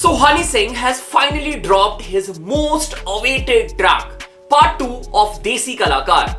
So Honey Singh has finally dropped his most awaited track, Part 2 of देसी कलाकार।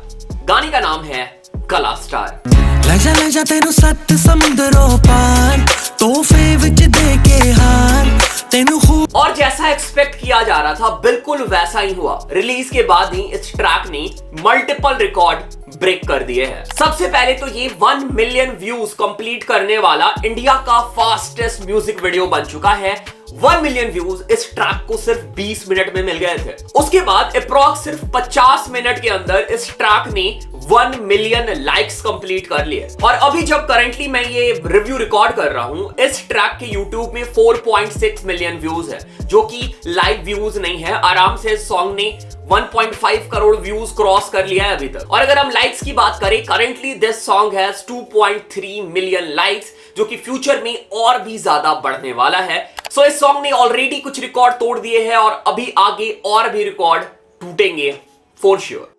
गाने का नाम है कला स्टार। ले जा तेनू सत्त समुंदरों पार तोहफे विच दे के हार तेनू खूब। और जैसा एक्सपेक्ट किया जा रहा था बिल्कुल वैसा ही हुआ। रिलीज के बाद ही इस ट्रैक ने मल्टीपल रिकॉर्ड ब्रेक कर दिए हैं। सबसे पहले तो ये 1 मिलियन व्यूज कंप्लीट करने वाला इंडिया का फास्टेस्ट म्यूजिक वीडियो बन चुका है। 1 मिलियन व्यूज इस ट्रैक को सिर्फ 20 मिनट में मिल गए थे। उसके बाद अप्रॉक्स सिर्फ 50 मिनट के अंदर इस ट्रैक ने 1 मिलियन लाइक्स कंप्लीट कर लिए। और अभी जब करंटली मैं ये रिव्यू रिकॉर्ड कर रहा हूं, इस ट्रैक के यूट्यूब में 4.6 मिलियन व्यूज है, जो कि लाइव व्यूज नहीं है। आराम से इस सॉन्ग ने 1.5 करोड़ व्यूज क्रॉस कर लिया है अभी तक। और अगर हम लाइक्स की बात करें, currently this song has 2.3 million likes, जो कि फ्यूचर में और भी ज्यादा बढ़ने वाला है। सो इस सॉन्ग ने ऑलरेडी कुछ रिकॉर्ड तोड़ दिए हैं और अभी आगे और भी रिकॉर्ड टूटेंगे for sure.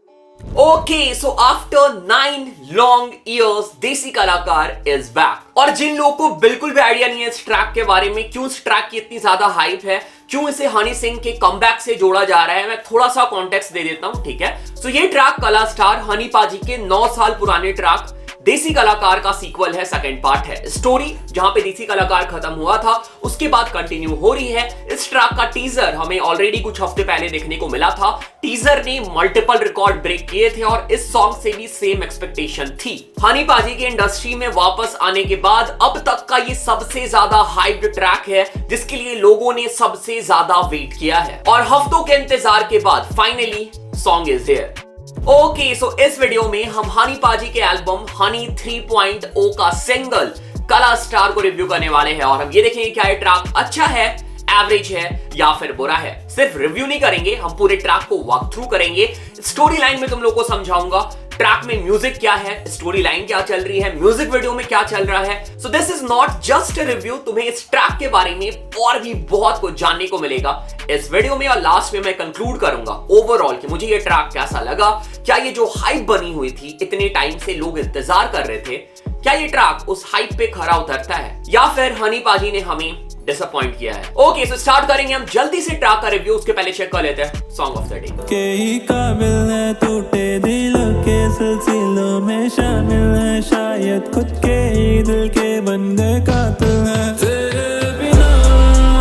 Okay, so after 9 long years Desi Kalakaar is back. और जिन लोगों को बिल्कुल भी आइडिया नहीं है इस ट्रैक के बारे में, क्यों इस ट्रैक की इतनी ज्यादा हाइप है, क्यों इसे हनी सिंह के कमबैक से जोड़ा जा रहा है, मैं थोड़ा सा कॉन्टेक्स्ट दे देता हूं, ठीक है। सो ये ट्रैक कला स्टार हनी पाजी के 9 साल पुराने ट्रैक देसी कलाकार का सीक्वल है, सेकंड पार्ट है। स्टोरी जहां पे देसी कलाकार खत्म हुआ था उसके बाद कंटिन्यू हो रही है। इस ट्रैक का टीजर हमें ऑलरेडी कुछ हफ्ते पहले देखने को मिला था। टीजर ने मल्टीपल रिकॉर्ड ब्रेक किए थे और इस सॉन्ग से भी सेम एक्सपेक्टेशन थी। हनी पाजी के इंडस्ट्री में वापस आने के बाद अब तक का ये सबसे ज्यादा हाइप्ड ट्रैक है, जिसके लिए लोगों ने सबसे ज्यादा वेट किया है। और हफ्तों के इंतजार के बाद finally song is here. Okay, so इस वीडियो में हम हनी पाजी के एल्बम हनी 3.0 का सिंगल कला स्टार को रिव्यू करने वाले हैं और हम ये देखेंगे क्या ये ट्रैक अच्छा है, एवरेज है या फिर बुरा है। सिर्फ रिव्यू नहीं करेंगे, हम पूरे ट्रैक को वॉक थ्रू करेंगे। स्टोरी लाइन में तुम लोगों को समझाऊंगा ट्रैक में म्यूजिक क्या है, स्टोरी लाइन क्या चल रही है, म्यूजिक वीडियो में क्या चल रहा है। So this is not just a review, तुम्हें इस ट्रैक के बारे में और भी बहुत कुछ जानने को मिलेगा इस वीडियो में। और लास्ट में मैं कंक्लूड करूंगा ओवरऑल कि मुझे ये ट्रैक कैसा लगा, क्या ये जो हाइप बनी हुई थी, इतने टाइम से लोग इंतजार कर रहे थे, क्या ये ट्रैक उस हाइप पे खरा उतरता है या फिर हनी पाजी ने हमें डिसअपॉइंट किया है। ओके, सो स्टार्ट करेंगे हम जल्दी से ट्रैक का रिव्यू। उसके पहले चेक कर लेते हैं सॉन्ग ऑफ द डे। के ही काबिल है टूटे दिलों के सिलसिलों में शामिल है, शायद खुद के ही दिल के बन गए कातिल है। तेरे बिना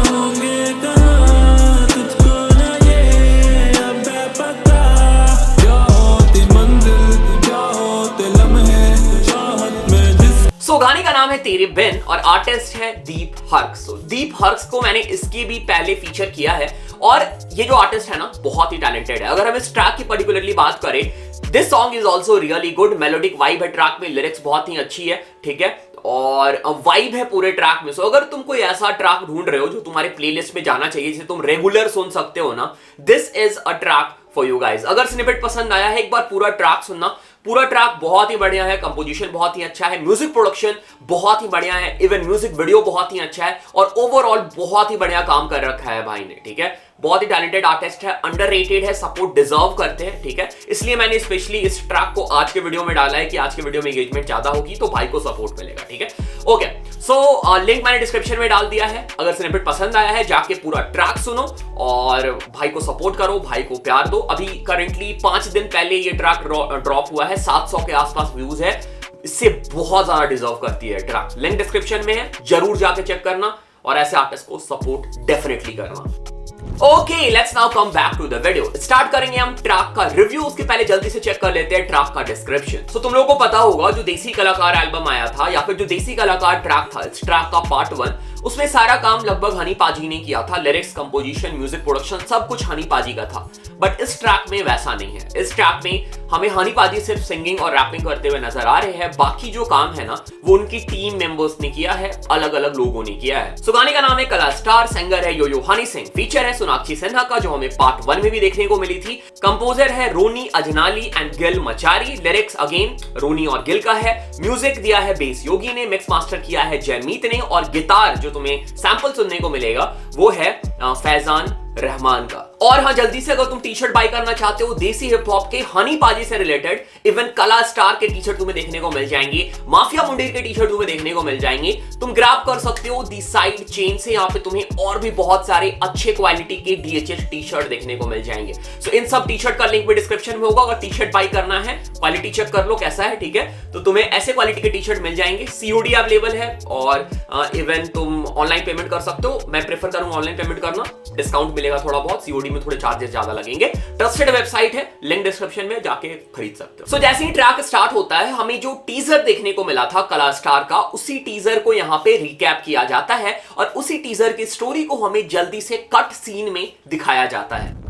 होंगे कहाँ तुझको लगे अब बेपता, क्या होती मंजिल क्या होते लम्हे चाहत में जिस। सो गाने का नाम है तेरे बिन और आर्टिस्ट है दीप हर्क्स। दीप हर्क्स को मैंने इसके भी पहले फीचर किया है और ये जो आर्टिस्ट है ना बहुत ही टैलेंटेड है। अगर हम इस ट्रैक की पर्टिकुलरली बात करें, this song is also really good. Melodic vibe है ट्रैक में, लिरिक्स बहुत ही अच्छी है, ठीक है, और वाइब है पूरे ट्रैक में। सो अगर तुम कोई ऐसा ट्रैक ढूंढ रहे हो जो तुम्हारे प्लेलिस्ट में जाना चाहिए, जिसे तुम रेगुलर सुन सकते हो ना, this is a track for you guys. अगर स्निपेट पसंद आया है, एक बार पूरा ट्रैक सुनना। पूरा ट्रैक बहुत ही बढ़िया है, कंपोजिशन बहुत ही अच्छा है, म्यूजिक प्रोडक्शन बहुत ही बढ़िया है, इवन म्यूजिक वीडियो बहुत ही अच्छा है और ओवरऑल बहुत ही बढ़िया काम कर रखा है भाई ने, ठीक है। बहुत ही टैलेंटेड आर्टिस्ट है, अंडररेटेड है, सपोर्ट डिजर्व करते हैं, ठीक है। इसलिए मैंने स्पेशली इस ट्रैक को आज के वीडियो में डाला है कि आज के वीडियो में एंगेजमेंट ज्यादा होगी तो भाई को सपोर्ट मिलेगा, ठीक है। ओके, सो लिंक मैंने डिस्क्रिप्शन में डाल दिया है। अगर स्निपेट पसंद आया है, जाके पूरा ट्रैक सुनो और भाई को सपोर्ट करो, भाई को प्यार दो। अभी करंटली 5 दिन पहले ये ट्रैक ड्रॉप हुआ है, 700 के आसपास व्यूज है। इससे बहुत ज्यादा डिजर्व करती है ट्रैक। लिंक डिस्क्रिप्शन में है, जरूर जाके चेक करना और ऐसे आर्टिस्ट को सपोर्ट डेफिनेटली करना। Okay, let's now come back to the video. Start करेंगे हम ट्रैक का रिव्यू। उसके पहले जल्दी से चेक कर लेते हैं ट्रैक का डिस्क्रिप्शन। सो तुम लोगों को पता होगा जो देसी कलाकार एल्बम आया था या फिर जो देसी कलाकार ट्रैक था, इस ट्रैक का पार्ट 1, उसमें सारा काम लगभग हनी पाजी ने किया था। लिरिक्स, कंपोजिशन, म्यूजिक प्रोडक्शन सब कुछ हनी पाजी का था। बट इस ट्रैक में वैसा नहीं है। इस ट्रैक में हमें हनी पाजी सिर्फ सिंगिंग और रैपिंग करते हुए नजर आ रहे हैं। बाकी जो काम है ना वो उनकी टीम मेंबर्स ने किया है, अलग अलग लोगों ने किया है। सो गाने का नाम है कला स्टार, सिंगर है यो हनी सिंह, फीचर है सोनाक्षी सिन्हा का जो हमें पार्ट 1 में भी देखने को मिली थी। कंपोजर है रोनी अजनाली एंड गिल मचारी। लिरिक्स अगेन रोनी और गिल का है। म्यूजिक दिया है बेस योगी ने, मिक्स मास्टर किया है जयमीत ने और गिटार जो तुम्हें सैंपल सुनने को मिलेगा वो है फैजान रहमान का। और हाँ, जल्दी से अगर तुम टी शर्ट बाय करना चाहते हो देसी हिप हॉप के हनी पाजी से रिलेटेड, इवन कला स्टार के टी शर्ट तुम्हें देखने को मिल जाएंगे, माफिया मुंडेर के टी शर्ट तुम्हें देखने को मिल जाएंगे, तुम ग्रैब कर सकते हो दी साइड चेन से। यहाँ पे तुम्हें और भी बहुत सारे अच्छे क्वालिटी के DHH टी शर्ट देखने को मिल जाएंगे। सो इन सब टी शर्ट का लिंक भी डिस्क्रिप्शन में होगा। अगर टी शर्ट बाय करना है, क्वालिटी चेक कर लो कैसा है, ठीक है, तो तुम्हें ऐसे क्वालिटी के टी शर्ट मिल जाएंगे। COD अवेलेबल है और इवन तुम ऑनलाइन पेमेंट कर सकते हो। मैं प्रेफर करूंगा ऑनलाइन पेमेंट करना, डिस्काउंट मिलेगा थोड़ा बहुत, COD में थोड़े चार्जेस ज्यादा लगेंगे। ट्रस्टेड वेबसाइट है, लिंक डिस्क्रिप्शन में, जाके खरीद सकते हो। सो जैसे ही ट्रैक स्टार्ट होता है, हमें जो टीजर देखने को मिला था कला स्टार का, उसी टीजर को यहाँ पे रिकैप किया जाता है और उसी टीजर की स्टोरी को हमें जल्दी से कट सीन में दिखाया जाता है।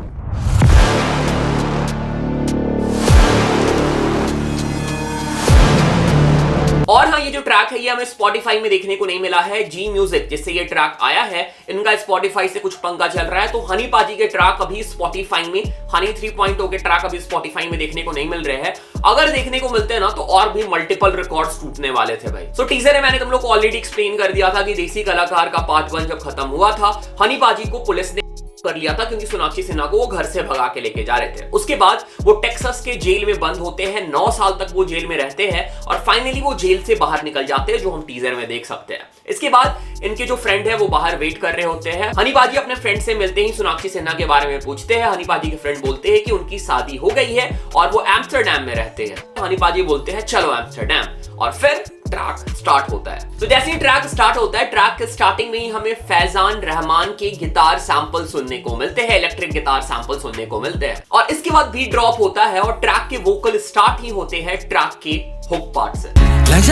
और हाँ, ये जो ट्रैक है ये हमें Spotify में देखने को नहीं मिला है। जी म्यूजिक जिससे ये ट्रैक आया है, इनका Spotify से कुछ पंगा चल रहा है, तो हनी पाजी के ट्रैक अभी Spotify में, हनी 3.0 के ट्रैक अभी Spotify में देखने को नहीं मिल रहे हैं। अगर देखने को मिलते हैं ना तो और भी मल्टीपल रिकॉर्ड्स टूटने वाले थे भाई। सो टीजर में मैंने तुम लोग को ऑलरेडी एक्सप्लेन कर दिया था कि देसी कलाकार का पार्ट 1 जब खत्म हुआ था, हनी पाजी को पुलिस ने कर लिया था क्योंकि सोनाक्षी सिन्हा को वो घर से भगा के लेके जा रहे थे। उसके बाद वो टेक्सास के जेल में बंद होते हैं, 9 साल तक वो जेल में रहते हैं और फाइनली वो जेल से बाहर निकल जाते हैं, जो हम टीजर में देख सकते हैं। इसके बाद इनके जो फ्रेंड है वो बाहर वेट कर रहे होते हैं। हनी पाजी अपने फ्रेंड से मिलते ही सोनाक्षी सिन्हा के बारे में पूछते हैं। हनी पाजी के फ्रेंड बोलते हैं कि उनकी शादी हो गई है और वो एम्स्टरडैम में रहते हैं। हनी पाजी बोलते हैं चलो एम्स्टरडैम, और फिर ट्रैक स्टार्ट होता है। तो जैसे ही ट्रैक स्टार्ट होता है, ट्रैक के स्टार्टिंग में ही हमें फैजान रहमान के गिटार सैंपल सुनने को मिलते हैं, इलेक्ट्रिक गिटार सैंपल सुनने को मिलते हैं और इसके बाद बीट ड्रॉप होता है और ट्रैक के वोकल स्टार्ट ही होते हैं ट्रैक के हुक पार्ट से।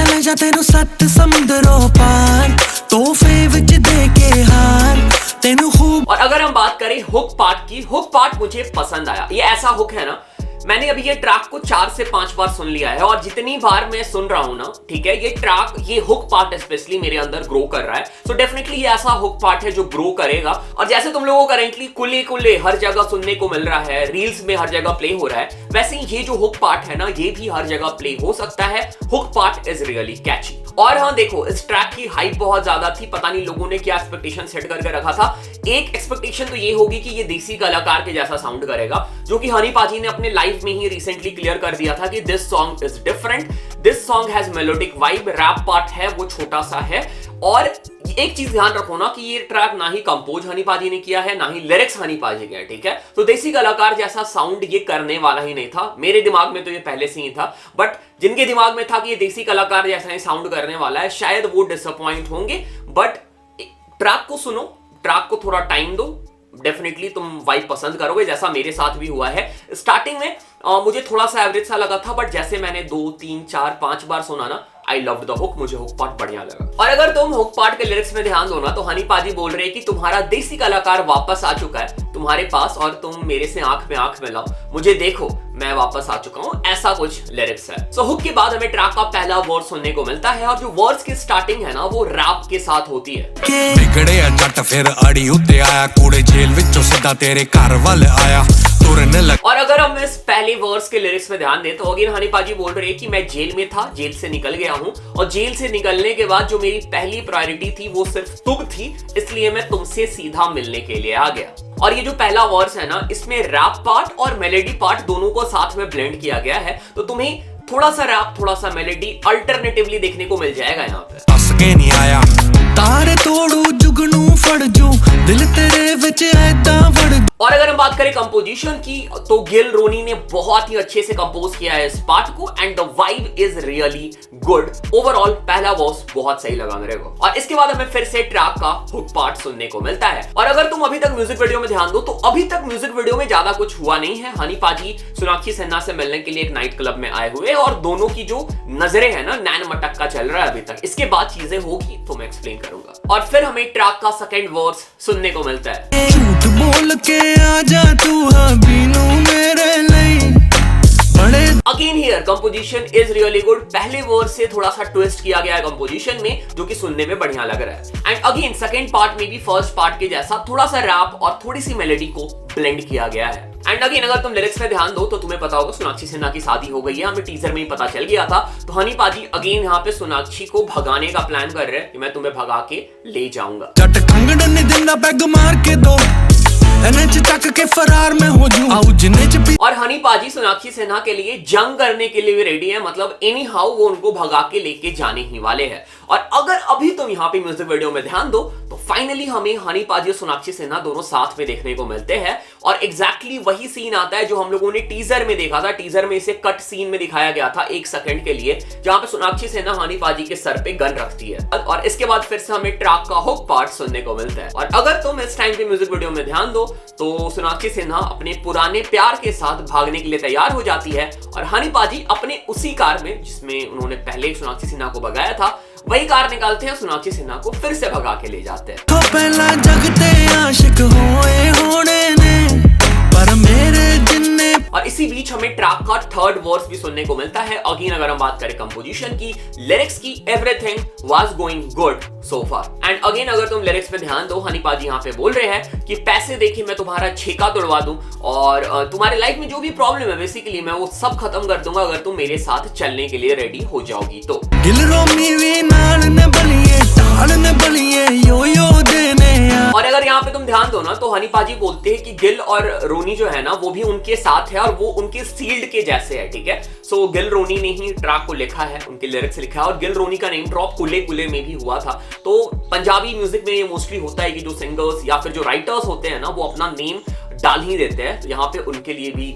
ले जा तेनु सत्त समुंदरों पार तोहफे विच दे के हार तेनु खूब। और अगर हम बात करें हुक पार्ट की, हुक पार्ट मुझे पसंद आया। ये ऐसा हुक है ना, मैंने अभी ये ट्रैक को 4 से 5 बार सुन लिया है और जितनी बार मैं सुन रहा हूं ना, ठीक है, ये ट्रैक, ये हुक पार्ट स्पेशली मेरे अंदर ग्रो कर रहा है। सो डेफिनेटली ये ऐसा हुक पार्ट है जो ग्रो करेगा। और जैसे तुम लोगों को करेंटली कुल्ले कुल्ले हर जगह सुनने को मिल रहा है, रील्स में हर जगह प्ले हो रहा है, वैसे ही ये जो हुक पार्ट है ना, ये भी हर जगह प्ले हो सकता है। हुक पार्ट इज रियली कैची। और हाँ देखो, इस ट्रैक की हाइप बहुत ज्यादा थी, पता नहीं लोगों ने क्या एक्सपेक्टेशन सेट करके रखा था। एक एक्सपेक्टेशन तो ये होगी कि ये देसी कलाकार के जैसा साउंड करेगा, जो कि हनी पाजी ने अपने लाइव में ही रिसेंटली क्लियर कर दिया था कि this song is different, this song has melodic vibe, rap part है वो छोटा सा है। और एक चीज ध्यान रखो ना कि ये ट्रैक ना ही कंपोज हनी पाजी ने किया है, ना ही लिरिक्स हनी पाजी के, ठीक है। तो देसी कलाकार जैसा साउंड ये करने वाला ही नहीं था। मेरे दिमाग में तो ये पहले से ही था, बट जिनके दिमाग में था कि ये देसी कलाकार जैसा ही साउंड करने वाला है, शायद वो डिसअपॉइंट होंगे। बट ट्रैक को सुनो, ट्रैक को थोड़ा टाइम दो, डेफिनेटली तुम वाइब पसंद करोगे, जैसा मेरे साथ भी हुआ है। स्टार्टिंग में मुझे थोड़ा सा एवरेज सा लगा था, बट जैसे मैंने 2, 3, 4, 5 बार सुना ना, आई लव्ड द हुक, मुझे हुक पार्ट बढ़िया लगा। और अगर तुम हुक पार्ट के लिरिक्स में ध्यान दो ना, तो हनी पाजी बोल रहे हैं कि तुम्हारा देसी कलाकार वापस आ चुका है तुम्हारे पास और तुम मेरे से आंख में आंख मिलाओ, मुझे देखो मैं वापस आ चुका हूं, ऐसा कुछ लिरिक्स है। सो हुक के बाद हमें ट्रैक का पहला वर्स सुनने को मिलता है और जो वर्स की स्टार्टिंग है ना, वो रैप के साथ होती है। बिगड़े जट फिर अड़ी उत्ते आया, कूड़े जेल विचों सीधा तेरे घर वाल आया। और अगर हम इस पहले वर्स के लिरिक्स में ध्यान दें तो अगेन हनी पाजी बोल रहे हैं कि मैं जेल में था, जेल से निकल गया हूं और जेल से निकलने के बाद जो मेरी पहली प्रायोरिटी थी वो सिर्फ तुम थी, इसलिए मैं तुमसे सीधा मिलने के लिए आ गया। और ये जो पहला वर्स है ना, इसमें रैप पार्ट और मेलोडी पार्ट दोनों को साथ में ब्लेंड किया गया है, तो तुम्हें थोड़ा सा रैप थोड़ा सा मेलोडी अल्टरनेटिवली देखने को मिल जाएगा यहाँ पे। हंस के नहीं आया तारे तोड़ू जुगनू फड़जू दिल तेरे विच ऐदा वड़। और अगर हम बात करें कंपोजिशन की, तो गिल रोनी ने बहुत ही अच्छे से कंपोज किया है इस पार्ट को and the vibe is really good. Overall पहला वर्स बहुत सही लगा मेरे को। और इसके बाद हमें फिर से ट्रैक का हुक पार्ट सुनने को मिलता है। और अगर तुम अभी तक म्यूजिक वीडियो में ध्यान दो, तो अभी तक म्यूजिक वीडियो में ज्यादा कुछ हुआ नहीं है। हनी पाजी सोनाक्षी सिन्हा से मिलने के लिए एक नाइट क्लब में आए हुए और दोनों की जो नजरें है ना, नैन मटक्का चल रहा है अभी तक। इसके बाद चीजें होगी तो मैं एक्सप्लेन करूंगा। और फिर हमें ट्रैक का सेकंड वर्स सुनने को मिलता है। झूठ बोल के आजा तू हबीनू मेरे लिए बड़े। Again here composition is really good. पहले वर्स से थोड़ा सा ट्विस्ट किया गया है कंपोजिशन में, जो कि सुनने में बढ़िया लग रहा है। एंड अगेन सेकंड पार्ट में भी फर्स्ट पार्ट के जैसा थोड़ा सा रैप और थोड़ी सी मेलोडी को ब्लेंड किया गया है। एंड अगेन अगर तुम लिरिक्स में ध्यान दो तो तुम्हें पता होगा सोनाक्षी सिन्हा की शादी हो गई है, हमें टीजर में ही पता चल गया था। तो हनी पाजी अगेन यहाँ पे सोनाक्षी को भगाने का प्लान कर रहे हैं कि मैं तुम्हें भगा के ले जाऊंगा। जट कंगड़ ने दिंदा बैग मार के दो एने च चक के फरार में हो जूं आउ जिने च और हनी पाजी सोनाक्षी सिन्हा के लिए जंग करने के लिए भी रेडी है, मतलब एनी हाउ वो उनको भगा के लेके जाने ही वाले हैं। और अगर अभी तुम यहाँ पे म्यूजिक वीडियो में ध्यान दो तो फाइनली हमें हनी पाजी और सोनाक्षी सिन्हा दोनों साथ में देखने को मिलते हैं और एग्जैक्टली वही सीन आता है जो हम लोगों ने टीजर में देखा था। टीजर में इसे कट सीन में दिखाया गया था 1 सेकंड के लिए, जहां पे सोनाक्षी सिन्हा हनी पाजी के सर पे गन रखती है और इसके बाद फिर से हमें ट्रैक का हुक पार्ट सुनने को मिलता है। और अगर तुम इस टाइम पे म्यूजिक वीडियो में ध्यान दो तो सोनाक्षी सिन्हा अपने पुराने प्यार के साथ भागने के लिए तैयार हो जाती है और हनी पाजी अपने उसी कार में जिसमें उन्होंने पहले सोनाक्षी सिन्हा को भगाया था वही कार निकालते हैं, सोनाक्षी सिन्हा को फिर से भगा के ले जाते हैं। तो पहला जगते आशिक होए होने ने पर मेरे जिन्ने। और इसी बीच हमें ट्रैक का थर्ड वर्स भी सुनने को मिलता है। अगेन अगर हम बात करें कंपोजिशन की, लिरिक्स की, everything was going good so far. And again अगर तुम लिरिक्स पे ध्यान दो, हनी पाजी यहाँ पे बोल रहे हैं कि पैसे देके मैं तुम्हारा छेका तोड़वा दूं और तुम्हारे लाइफ में जो भी प्रॉब्लम है बेसिकली मैं वो सब खत्म कर दूंगा अगर तुम मेरे साथ चलने के लिए रेडी हो जाओगी तो। और अगर यहाँ पे तुम ध्यान दो ना तो हनी पाजी बोलते हैं कि गिल और रोनी जो है ना वो भी उनके साथ है और वो उनके सील्ड के जैसे है, ठीक है। सो गिल रोनी ने ही ट्रैक को लिखा है, उनके लिरिक्स लिखा है और गिल रोनी का नेम ड्रॉप कुले कुले में भी हुआ था। तो पंजाबी म्यूजिक में ये मोस्टली होता है कि जो सिंगर्स या फिर जो राइटर्स होते हैं ना वो अपना नेम डाल ही देते हैं, तो यहाँ पे उनके लिए भी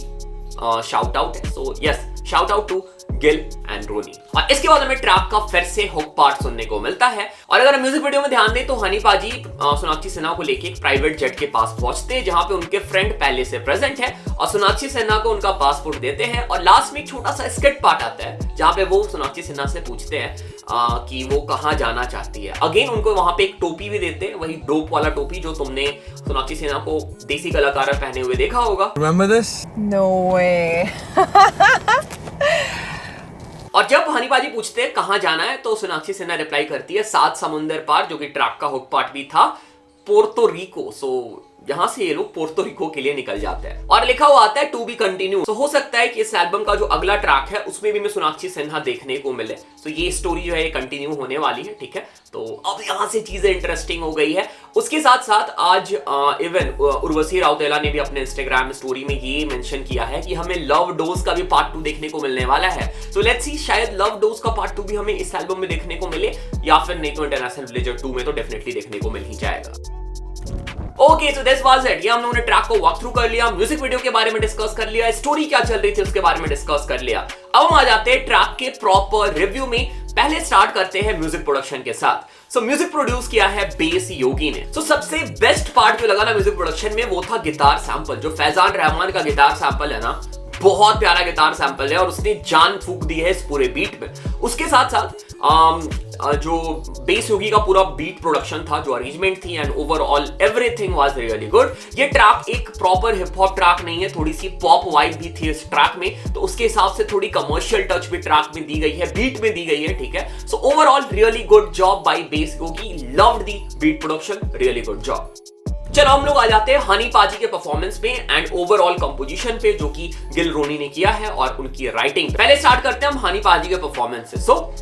शाउट आउट है। So yes, shout out to Gill and Rony. और इसके बाद हमें ट्रैक का फिर से हुक पार्ट सुनने को मिलता है। और अगर हम म्यूजिक वीडियो में ध्यान दें तो हनी पाजी सोनाक्षी सिन्हा को लेके एक प्राइवेट जेट के पास पहुंचते हैं जहां पे उनके फ्रेंड पहले से प्रेजेंट है और सोनाक्षी सिन्हा को उनका पासपोर्ट देते हैं और लास्ट में एक छोटा सा स्किट पार्ट आता है जहां पे वो सोनाक्षी सिन्हा से पूछते हैं कि वो कहां जाना चाहती है। अगेन उनको वहां पे एक टोपी भी देते हैं, वही डोप वाला टोपी जो तुमने सोनाक्षी सिन्हा को देसी कलाकार पहने हुए देखा होगा। Remember this? No way. और जब हनी पाजी पूछते हैं कहां जाना है तो सोनाक्षी सिन्हा रिप्लाई करती है 7 समुंदर पार, जो कि ट्रैक का हुक पार्ट भी था, पोर्तो रिको। सो यहां से ये लोग पोर्तो रिको के लिए निकल जाते हैं और लिखा हुआ आता है टू बी कंटिन्यू। तो हो सकता है कि इस एल्बम का जो अगला ट्रैक है उसमें भी हमें सोनाक्षी सिन्हा देखने को मिले। तो ये स्टोरी जो है ये कंटिन्यू होने वाली है, ठीक है। तो अब यहां से चीजें इंटरेस्टिंग हो गई है। उसके साथ साथ आज इवन उर्वशी राउतेला ने भी अपने इंस्टाग्राम स्टोरी में ये मेंशन किया है कि हमें लव डोज का भी पार्ट 2 देखने को मिलने वाला है। तो लेट्स सी, शायद लव डोज का पार्ट 2 भी हमें इस एल्बम में देखने को मिले या फिर नहीं तो इंटरनेशनल विलेजर 2 में तो डेफिनेटली देखने को मिल ही जाएगा। Okay, so this was it. ये हम लोगों ने ट्रैक को वॉक थ्रू कर लिया, म्यूजिक वीडियो के बारे में डिस्कस कर लिया, स्टोरी क्या चल रही थी उसके बारे में डिस्कस कर लिया। अब हम आ जाते हैं ट्रैक के प्रॉपर रिव्यू में। पहले स्टार्ट करते हैं म्यूजिक प्रोडक्शन के साथ। सो म्यूजिक प्रोड्यूस किया है बेस योगी ने। सो सबसे बेस्ट पार्ट जो लगा ना म्यूजिक प्रोडक्शन में वो था गिटार सैंपल। जो फैजान रहमान का गिटार सैंपल है ना, बहुत प्यारा गिटार सैंपल है और उसने जान फूंक दी है इस पूरे बीट में। उसके साथ साथ जो बेस योगी का पूरा बीट प्रोडक्शन था, जो अरेंजमेंट थी and overall everything was really good. ये ट्रैक एक प्रॉपर हिप हॉप ट्रैक नहीं है, थोड़ी सी पॉप वाइब भी थी इस ट्रैक में, तो उसके हिसाब से थोड़ी कमर्शियल टच भी ट्रैक में दी गई है, बीट में दी गई है, ठीक है। So overall really good job by base Yogi, loved the beat production, really good job. चलो हम लोग आ जाते हैं हनी पाजी के परफॉर्मेंस पे एंड ओवरऑल कंपोजिशन पे जो कि गिल रोनी ने किया है और उनकी राइटिंग। पहले स्टार्ट करते हैं हम हनी पाजी के परफॉर्मेंस से। सो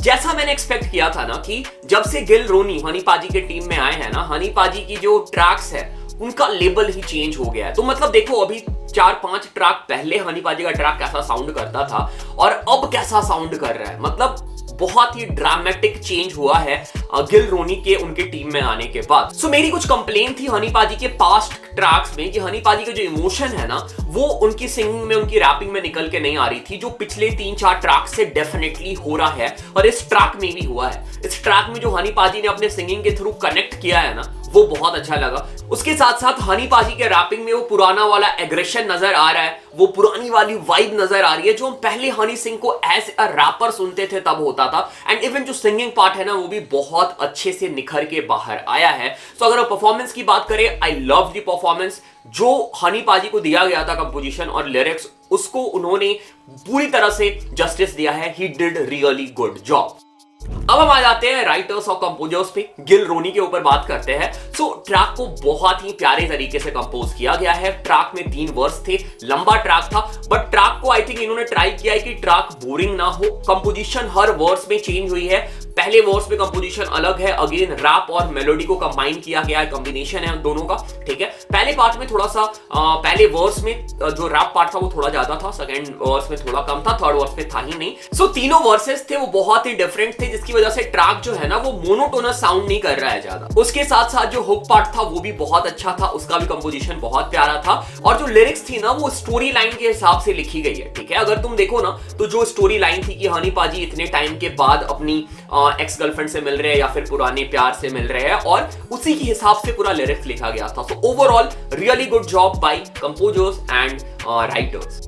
जैसा मैंने एक्सपेक्ट किया था ना कि जब से गिल रोनी हनी पाजी के टीम में आए हैं ना, हनी पाजी की जो ट्रैक्स है उनका लेवल ही चेंज हो गया है। तो मतलब देखो, अभी 4-5 ट्रैक पहले हनी पाजी का ट्रैक कैसा साउंड करता था और अब कैसा साउंड कर रहा है, मतलब बहुत ही ड्रामेटिक चेंज हुआ है गिल रोनी के उनके टीम में आने के बाद। सो मेरी कुछ कंप्लेन थी हनी पाजी के पास्ट ट्रैक्स में कि हनी पाजी का जो इमोशन है ना वो उनकी सिंगिंग में, उनकी रैपिंग में निकल के नहीं आ रही थी, जो पिछले 3-4 ट्रैक से डेफिनेटली हो रहा है और इस ट्रैक में भी हुआ है। इस ट्रैक में जो हनी पाजी ने अपने सिंगिंग के थ्रू कनेक्ट किया है ना वो बहुत अच्छा लगा। उसके साथ साथ हनी पाजी के रैपिंग में वो पुराना वाला एग्रेशन नजर आ रहा है, वो पुरानी वाली वाइब नजर आ रही है जो हम पहले हनी सिंह को एज अ रैपर सुनते थे तब होता था। एंड इवन जो सिंगिंग पार्ट है ना वो भी बहुत अच्छे से निखर के बाहर आया है। सो अगर हम परफॉर्मेंस की बात करें, आई लव द परफॉर्मेंस। जो हनी पाजी को दिया गया था कंपोजिशन और लिरिक्स, उसको उन्होंने पूरी तरह से जस्टिस दिया है। He did really good job. अब हम आ जाते हैं राइटर्स और कंपोजर्स पे, गिल रोनी के ऊपर बात करते हैं। सो ट्रैक को बहुत ही प्यारे तरीके से कंपोज किया गया है। ट्रैक में 3 वर्स थे, लंबा ट्रैक था, बट ट्रैक को आई थिंक इन्होंने ट्राई किया है कि ट्रैक बोरिंग ना हो। कंपोजिशन हर वर्स में चेंज हुई है, पहले वर्स में कंपोजिशन अलग है, अगेन रैप और मेलोडी को कंबाइन किया गया है, कॉम्बिनेशन है दोनों का, ठीक है। पहले पार्ट में थोड़ा सा पहले वर्स में जो रैप पार्ट था वो थोड़ा ज्यादा था, सेकंड वर्स में थोड़ा कम था, थर्ड वर्स में था ही नहीं। सो तीनों वर्सेस थे वो बहुत ही डिफरेंट थे, जिसकी वजह से ट्रैक जो है ना वो मोनोटोनस साउंड नहीं कर रहा है ज्यादा। उसके साथ साथ जो हुक पार्ट था वो भी बहुत अच्छा था, उसका भी कंपोजिशन बहुत प्यारा था, और जो लिरिक्स थी ना वो स्टोरी लाइन के हिसाब से लिखी गई है, ठीक है। अगर तुम देखो ना तो जो स्टोरी लाइन थी कि हनी पाजी इतने टाइम के बाद अपनी एक्स गर्लफ्रेंड से मिल रहे हैं या फिर पुराने प्यार से मिल रहे हैं, और उसी के हिसाब से पूरा लिरिक्स लिखा गया था। So overall really good job by composers and writers.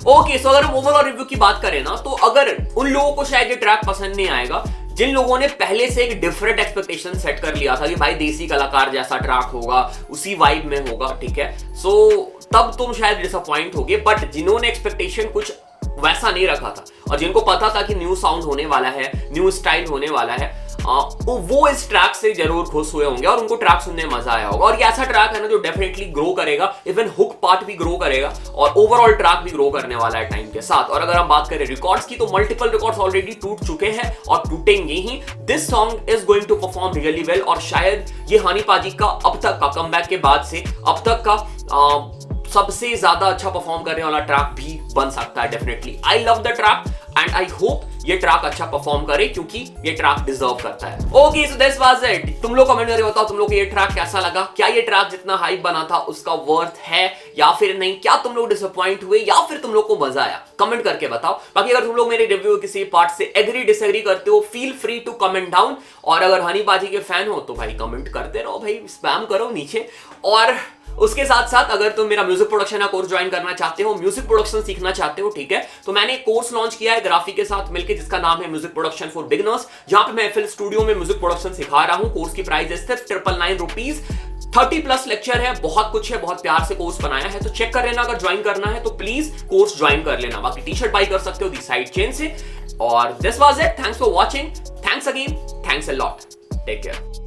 Okay, so अगर हम ओवरऑल रिव्यू की बात करें ना, तो अगर उन लोगों को शायद ये ट्रैक पसंद नहीं आएगा जिन लोगों ने पहले से एक डिफरेंट एक्सपेक्टेशन सेट कर लिया था कि भाई देसी कलाकार जैसा ट्रैक होगा, उसी वाइब में होगा, ठीक है। सो तब तुम शायद डिसअपॉइंट होगे, बट जिन्होंने एक्सपेक्टेशन कुछ वैसा नहीं रखा था और जिनको पता था कि न्यू साउंड होने वाला है, न्यू स्टाइल होने वाला है, वो इस ट्रैक से जरूर खुश हुए होंगे और उनको ट्रैक सुनने में मजा आया होगा। और ये ऐसा ट्रैक है ना जो डेफिनेटली ग्रो करेगा, इवन हुक पार्ट भी ग्रो करेगा और ओवरऑल ट्रैक भी ग्रो करने वाला है टाइम के साथ। और अगर हम बात करें रिकॉर्ड्स की, तो मल्टीपल रिकॉर्ड्स ऑलरेडी टूट चुके हैं और टूटेंगे ही। This song is going to perform really well, और शायद ये हनी पाजी का अब तक का कमबैक के बाद से अब तक का सबसे ज्यादा अच्छा परफॉर्म करने वाला ट्रैक भी बन सकता है definitely. I love the track and I hope ये ट्रैक अच्छा परफॉर्म करे, क्योंकि ये ट्रैक डिजर्व करता है। Okay, so this was it. तुम लोग कमेंट करके बताओ तुम लोग को ये ट्रैक कैसा लगा, क्या ये ट्रैक जितना हाइप बना था उसका वर्थ है या फिर नहीं, क्या तुम लोग डिसअपॉइंट हुए या फिर तुम लोग को मजा आया, कमेंट करके बताओ। बाकी अगर तुम लोग मेरे रिव्यू किसी पार्ट से एग्री डिसएग्री करते हो, feel free to comment down, और अगर हनी पाजी के फैन हो तो भाई कमेंट करते रहो, भाई स्पैम करो नीचे। और उसके साथ साथ अगर तुम मेरा म्यूजिक प्रोडक्शन का कोर्स ज्वाइन करना चाहते हो, म्यूजिक प्रोडक्शन सीखना चाहते हो, ठीक है, तो मैंने एक कोर्स लॉन्च किया है ग्राफी के साथ मिलकर, जिसका नाम है म्यूजिक प्रोडक्शन फॉर बिगिनर्स, जहां पे मैं FL स्टूडियो में म्यूजिक प्रोडक्शन सिखा रहा हूं। कोर्स की प्राइस है सिर्फ 999 रुपीज, 30+ लेक्चर है, बहुत कुछ है, बहुत प्यार से कोर्स बनाया है, तो चेक कर लेना। अगर ज्वाइन करना है तो प्लीज कोर्स ज्वाइन कर लेना। बाकी टी-शर्ट बाई कर सकते हो दी साइड चेन से। और this was it, thanks for watching, thanks again, thanks a lot, take care.